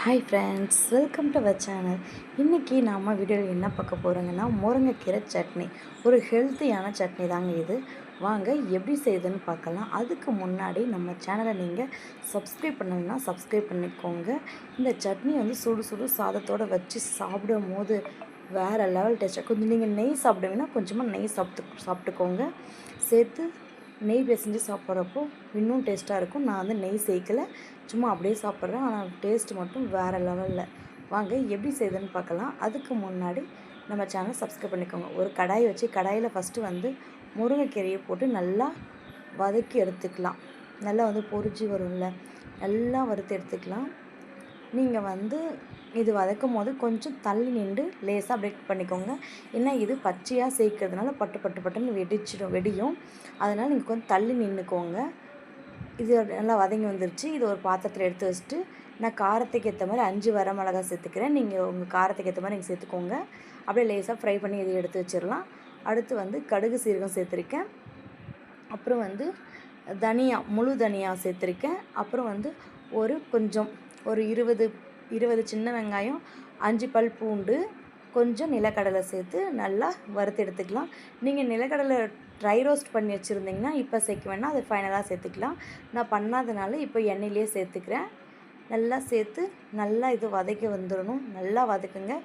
Hi friends, welcome to our channel. இன்றைக்கி நாம் வீடியோவில் என்ன பார்க்க போகிறோங்கன்னா, முருங்கைக்கீரை சட்னி. ஒரு ஹெல்த்தியான சட்னி தாங்க இது. வாங்க எப்படி செய்யுதுன்னு பார்க்கலாம். அதுக்கு முன்னாடி நம்ம சேனலை நீங்கள் சப்ஸ்கிரைப் பண்ணலைன்னா சப்ஸ்கிரைப் பண்ணிக்கோங்க. இந்த சட்னி சுடு சுடு சாதத்தோடு வச்சு சாப்பிடும் போது வேறு லெவல் டேஸ்ட்டாக. கொஞ்சம் நீங்கள் நெய் சாப்பிடுவீங்கன்னா கொஞ்சமாக நெய் சாப்பிட்டுக்கோங்க. சேர்த்து நெய் பிசைஞ்சு சாப்பிட்றப்போ இன்னும் டேஸ்ட்டாக இருக்கும். நான் நெய் சேர்க்கலை, சும்மா அப்படியே சாப்பிட்றேன். ஆனால் டேஸ்ட்டு மட்டும் வேறு லெவலில். வாங்க எப்படி செய்யுதுன்னு பார்க்கலாம். அதுக்கு முன்னாடி நம்ம சேனலை சப்ஸ்கிரைப் பண்ணிக்கோங்க. ஒரு கடாய் வச்சு கடாயில் ஃபஸ்ட்டு முருங்கைக்கீரையை போட்டு நல்லா வதக்கி எடுத்துக்கலாம். நல்லா பொரிஞ்சு வரும்ல, நல்லா வறுத்து எடுத்துக்கலாம். நீங்கள் இது வதக்கும் போது கொஞ்சம் தள்ளி நின்று லேசாக பிரேக் பண்ணிக்கோங்க. ஏன்னா இது பச்சையாக சேர்க்கறதுனால பட்டு பட்டு பட்டுன்னு வெடியும். அதனால் நீங்கள் கொஞ்சம் தள்ளி நின்றுக்கோங்க. இது நல்லா வதங்கி வந்துருச்சு. இது ஒரு பாத்திரத்தில் எடுத்து வச்சுட்டு நான் காரத்துக்கு ஏற்ற மாதிரி 5 வரமிளகா சேர்த்துக்கிறேன். நீங்கள் உங்கள் காரத்துக்கு ஏற்ற மாதிரி நீங்கள் சேர்த்துக்கோங்க. அப்படியே லேசாக ஃப்ரை பண்ணி இதை எடுத்து வச்சிடலாம். அடுத்து கடுகு சீரகம் சேர்த்துருக்கேன். அப்புறம் தனியா, முழு தனியா சேர்த்துருக்கேன். அப்புறம் ஒரு 20 சின்ன வெங்காயம், 5 பல் பூண்டு, கொஞ்சம் நிலக்கடலை சேர்த்து நல்லா வறுத்து எடுத்துக்கலாம். நீங்கள் நிலக்கடலை ட்ரை ரோஸ்ட் பண்ணி வச்சுருந்தீங்கன்னா இப்போ சேர்க்க வேணாம், அது ஃபைனலாக சேர்த்துக்கலாம். நான் பண்ணாதனால இப்போ எண்ணெயிலே சேர்த்துக்கிறேன். நல்லா சேர்த்து நல்லா இது வதக்கி வந்துடணும். நல்லா வதக்குங்க.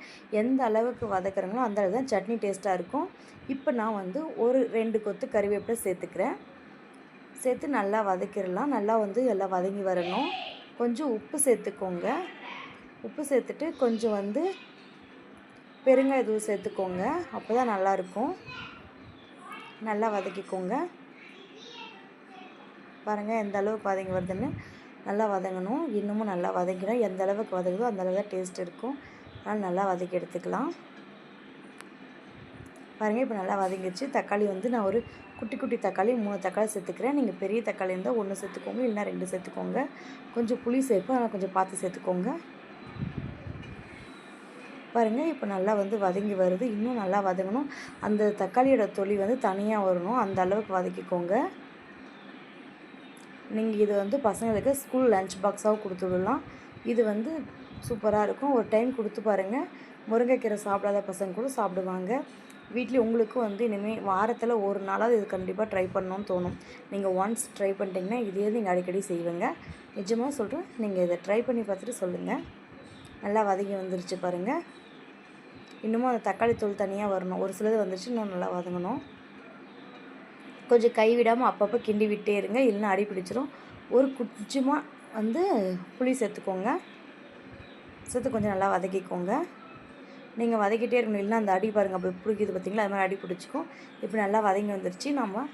எந்த அளவுக்கு வதக்குறாங்களோ அந்த அளவு தான் சட்னி டேஸ்ட்டாக இருக்கும். இப்போ நான் ஒரு 2 கொத்து கறிவேப்பிலை சேர்த்துக்கிறேன். சேர்த்து நல்லா வதக்கிடலாம். நல்லா எல்லாம் வதங்கி வரணும். கொஞ்சம் உப்பு சேர்த்துக்கோங்க. உப்பு சேர்த்துட்டு கொஞ்சம் பெருங்காயத்தூள் சேர்த்துக்கோங்க. அப்போ தான் நல்லாயிருக்கும். நல்லா வதக்கிக்கோங்க. பாருங்கள் எந்த அளவுக்கு வதங்கி வருதுன்னு. நல்லா வதங்கணும். இன்னமும் நல்லா வதங்கிடும். எந்த அளவுக்கு வதங்குதோ அந்த அளவு தான் டேஸ்ட் இருக்கும். அதனால் நல்லா வதக்கி எடுத்துக்கலாம். பாருங்கள் இப்போ நல்லா வதங்கிடுச்சு. தக்காளி நான் ஒரு குட்டி குட்டி தக்காளி 3 தக்காளி சேர்த்துக்கிறேன். நீங்கள் பெரிய தக்காளி இருந்தால் 1 சேர்த்துக்கோங்க, இல்லைனா 2 சேர்த்துக்கோங்க. கொஞ்சம் புளி சேர்ப்போம், அதனால் கொஞ்சம் பார்த்து சேர்த்துக்கோங்க. பாருங்கள் இப்போ நல்லா வதங்கி வருது. இன்னும் நல்லா வதங்கணும். அந்த தக்காளியோட தொலி தனியாக வரணும். அந்த அளவுக்கு வதக்கிக்கோங்க. நீங்கள் இது பசங்களுக்கு ஸ்கூல் லஞ்ச் பாக்ஸாகவும் கொடுத்து விடலாம். இது சூப்பராக இருக்கும். ஒரு டைம் கொடுத்து பாருங்கள். முருங்கைக்கீரை சாப்பிடாத பசங்க கூட சாப்பிடுவாங்க. வீட்லேயும் உங்களுக்கும் இனிமேல் வாரத்தில் ஒரு நாளாவது இது கண்டிப்பாக ட்ரை பண்ணணும்னு தோணும். நீங்கள் ஒன்ஸ் ட்ரை பண்ணிட்டீங்கன்னா இதே நீங்கள் அடிக்கடி செய்வீங்க. நிஜமாக சொல்கிறேன். நீங்கள் இதை ட்ரை பண்ணி பார்த்துட்டு சொல்லுங்கள். நல்லா வதங்கி வந்துருச்சு பாருங்கள். இன்னமும் அந்த தக்காளி தூள் தனியாக வரணும். ஒரு சிலது வந்துருச்சு, இன்னும் நல்லா வதங்கணும். கொஞ்சம் கைவிடாமல் அப்பப்போ கிண்டி விட்டே இருங்க, இல்லைன்னா அடி பிடிச்சிரும். ஒரு கொஞ்சமாக புளி சேர்த்துக்கோங்க. சேர்த்து கொஞ்சம் நல்லா வதக்கிக்கோங்க. நீங்கள் வதக்கிட்டே இருக்கணும், இல்லைன்னா அந்த அடி பாருங்கள் அப்படி பிடிக்குது பார்த்திங்களா, அது மாதிரி அடி பிடிச்சிக்கும். இப்போ நல்லா வதங்கி வந்துருச்சு. நம்ம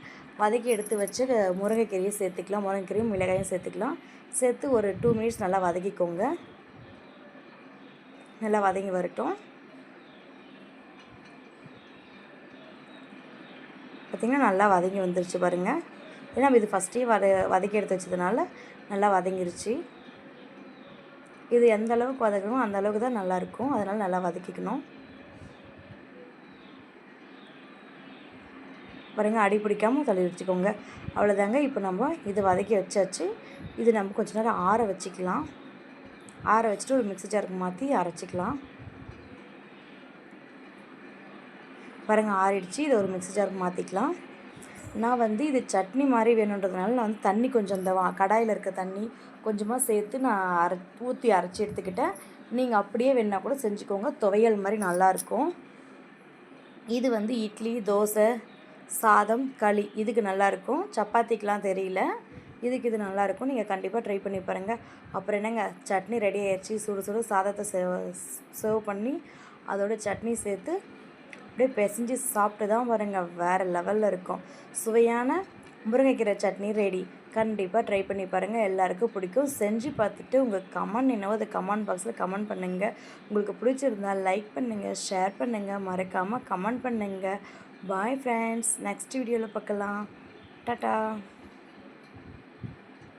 வதக்கி எடுத்து வச்சு முருங்கைக்கீரையும் சேர்த்துக்கலாம். முருங்கைக்கீரையும் மிளகாயும் சேர்த்துக்கலாம். சேர்த்து ஒரு 2 மினிட்ஸ் நல்லா வதக்கிக்கோங்க. நல்லா வதங்கி வரட்டும். பார்த்திங்கன்னா நல்லா வதங்கி வந்துருச்சு பாருங்கள். ஏன்னா இது ஃபஸ்ட்டே வதக்கி எடுத்து வச்சதுனால நல்லா வதங்கிருச்சு. இது எந்த அளவுக்கு வதக்கணும் அந்த அளவுக்கு தான் நல்லாயிருக்கும். அதனால் நல்லா வதக்கிக்கணும். பாருங்கள் அடி பிடிக்காமல் தள்ளி வச்சுக்கோங்க. அவ்வளோதாங்க. இப்போ நம்ம இது வதக்கி வச்சாச்சு. இது நம்ம கொஞ்சம் நேரம் ஆற வச்சுக்கலாம். ஆற வச்சுட்டு ஒரு மிக்ஸி ஜாருக்கு மாற்றி அரைச்சிக்கலாம். பாருங்கள் ஆறிடுச்சு. இதை ஒரு மிக்ஸி ஜாருக்கு மாற்றிக்கலாம். நான் இது சட்னி மாதிரி வேணுன்றதுனால நான் தண்ணி கொஞ்சம் இந்த கடாயில் இருக்க தண்ணி கொஞ்சமாக சேர்த்து நான் ஊற்றி அரைச்சி எடுத்துக்கிட்டேன். நீங்கள் அப்படியே வேணால் கூட செஞ்சுக்கோங்க. துவையல் மாதிரி நல்லாயிருக்கும். இது இட்லி, தோசை, சாதம், களி இதுக்கு நல்லாயிருக்கும். சப்பாத்திக்கெலாம் தெரியல, இதுக்கு இது நல்லாயிருக்கும். நீங்கள் கண்டிப்பாக ட்ரை பண்ணி பாருங்கள். அப்புறம் என்னங்க, சட்னி ரெடி ஆயிடுச்சு. சுடு சுடு சாதத்தை சர்வ் பண்ணி அதோட சட்னி சேர்த்து அப்படியே பிசைஞ்சு சாப்பிட்டு தான் பாருங்கள் வேறு லெவலில் இருக்கும். சுவையான முருங்கைக்கீரை சட்னி ரெடி. கண்டிப்பாக ட்ரை பண்ணி பாருங்கள். எல்லாருக்கும் பிடிக்கும். செஞ்சு பார்த்துட்டு உங்கள் கமெண்ட் என்னவோ அதை கமெண்ட் பாக்ஸில் கமெண்ட் பண்ணுங்கள். உங்களுக்கு பிடிச்சிருந்தால் லைக் பண்ணுங்கள், ஷேர் பண்ணுங்கள், மறக்காமல் கமெண்ட் பண்ணுங்கள். Bye friends. நெக்ஸ்ட் வீடியோவில் பார்க்கலாம். டாட்டா.